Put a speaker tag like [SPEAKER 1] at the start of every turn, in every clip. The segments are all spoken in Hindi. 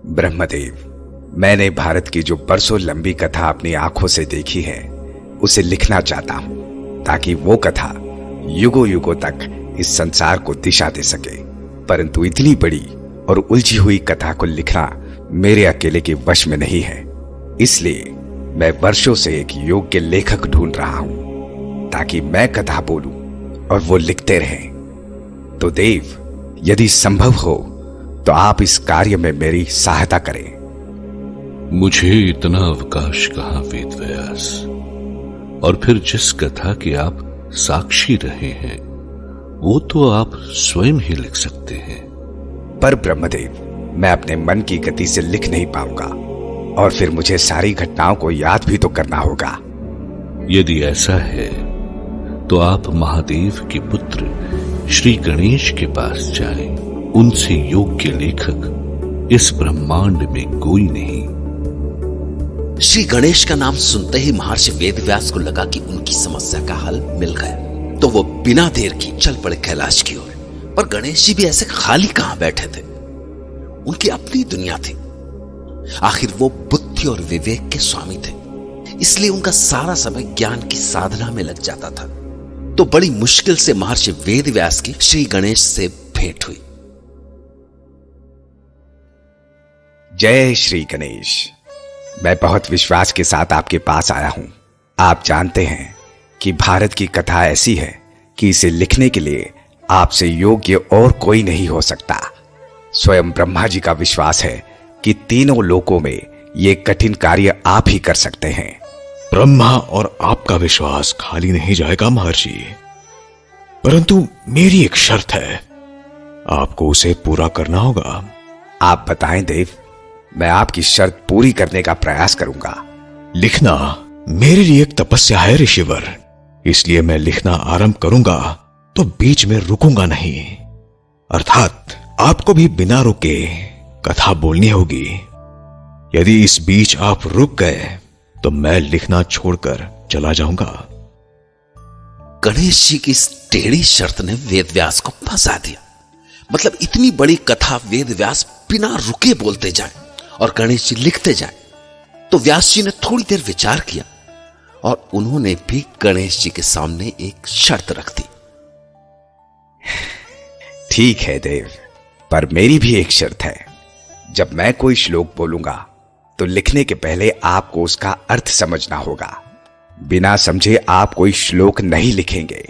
[SPEAKER 1] ब्रह्मदेव, मैंने भारत की जो बरसों लंबी कथा अपनी आंखों से देखी है उसे लिखना चाहता हूं, ताकि वो कथा युगों युगों तक इस संसार को दिशा दे सके। परंतु इतनी बड़ी और उलझी हुई कथा को लिखना मेरे अकेले के वश में नहीं है। इसलिए मैं वर्षों से एक योग्य लेखक ढूंढ रहा हूं, ताकि मैं कथा बोलूं और वो लिखते रहें। तो देव, यदि संभव हो तो आप इस कार्य में मेरी सहायता करें।
[SPEAKER 2] मुझे इतना अवकाश कहां वेदव्यास, और फिर जिस कथा के आप साक्षी रहे हैं वो तो आप स्वयं ही लिख सकते हैं।
[SPEAKER 1] पर ब्रह्मदेव, मैं अपने मन की गति से लिख नहीं पाऊंगा, और फिर मुझे सारी घटनाओं को याद भी तो करना होगा।
[SPEAKER 2] यदि ऐसा है तो आप महादेव के पुत्र श्री गणेश के पास जाएं। उनसे योग्य लेखक इस ब्रह्मांड में कोई नहीं।
[SPEAKER 3] श्री गणेश का नाम सुनते ही महर्षि वेदव्यास को लगा कि उनकी समस्या का हल मिल गया। तो वो बिना देर की चल पड़े कैलाश की ओर। पर गणेश जी भी ऐसे खाली कहां बैठे थे, उनकी अपनी दुनिया थी। आखिर वो बुद्धि और विवेक के स्वामी थे, इसलिए उनका सारा समय ज्ञान की साधना में लग जाता था। तो बड़ी मुश्किल से महर्षि वेदव्यास की श्री गणेश से भेंट हुई।
[SPEAKER 1] जय श्री गणेश। मैं बहुत विश्वास के साथ आपके पास आया हूं। आप जानते हैं कि भारत की कथा ऐसी है कि इसे लिखने के लिए आपसे योग्य और कोई नहीं हो सकता। स्वयं ब्रह्मा जी का विश्वास है कि तीनों लोकों में ये कठिन कार्य आप ही कर सकते हैं।
[SPEAKER 4] ब्रह्मा और आपका विश्वास खाली नहीं जाएगा महर्षि, परंतु मेरी एक शर्त है, आपको उसे पूरा करना होगा।
[SPEAKER 1] आप बताएं देव, मैं आपकी शर्त पूरी करने का प्रयास करूंगा।
[SPEAKER 4] लिखना मेरे लिए एक तपस्या है ऋषिवर, इसलिए मैं लिखना आरंभ करूंगा तो बीच में रुकूंगा नहीं। अर्थात आपको भी बिना रुके कथा बोलनी होगी। यदि इस बीच आप रुक गए तो मैं लिखना छोड़कर चला जाऊंगा।
[SPEAKER 3] गणेश जी की इस टेढ़ी शर्त ने वेदव्यास को फंसा दिया। मतलब इतनी बड़ी कथा वेदव्यास बिना रुके बोलते जाएं और गणेश जी लिखते जाएं। तो व्यास जी ने थोड़ी देर विचार किया और उन्होंने भी गणेश जी के सामने एक शर्त रख दी।
[SPEAKER 1] ठीक है देव, पर मेरी भी एक शर्त है। जब मैं कोई श्लोक बोलूंगा तो लिखने के पहले आपको उसका अर्थ समझना होगा। बिना समझे आप कोई श्लोक नहीं लिखेंगे।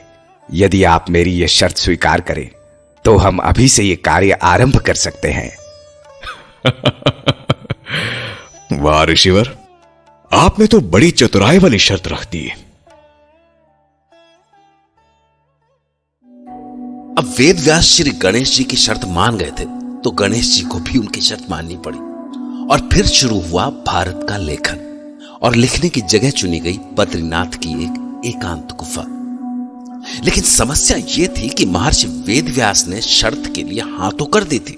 [SPEAKER 1] यदि आप मेरी यह शर्त स्वीकार करें तो हम अभी से यह कार्य आरंभ कर सकते हैं।
[SPEAKER 4] वाह ऋषिवर, आपने तो बड़ी चतुराई वाली शर्त रख दी।
[SPEAKER 3] अब वेदव्यास श्री गणेश जी की शर्त मान गए थे, तो गणेश जी को भी उनकी शर्त माननी पड़ी। और फिर शुरू हुआ भारत का लेखन। और लिखने की जगह चुनी गई बद्रीनाथ की एक एकांत गुफा। लेकिन समस्या यह थी कि महर्षि वेदव्यास ने शर्त के लिए हाँ तो कर दी थी,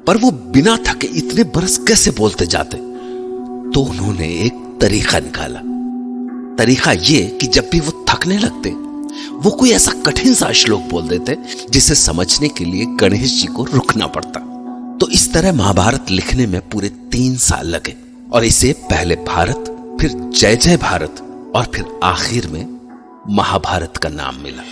[SPEAKER 3] पर वो बिना थके इतने बरस कैसे बोलते जाते। तो उन्होंने एक तरीका निकाला। तरीका यह कि जब भी वो थकने लगते वो कोई ऐसा कठिन सा श्लोक बोल देते जिसे समझने के लिए गणेश जी को रुकना पड़ता। तो इस तरह महाभारत लिखने में पूरे 3 साल लगे और इसे पहले भारत, फिर जय जय भारत और फिर आखिर में महाभारत का नाम मिला।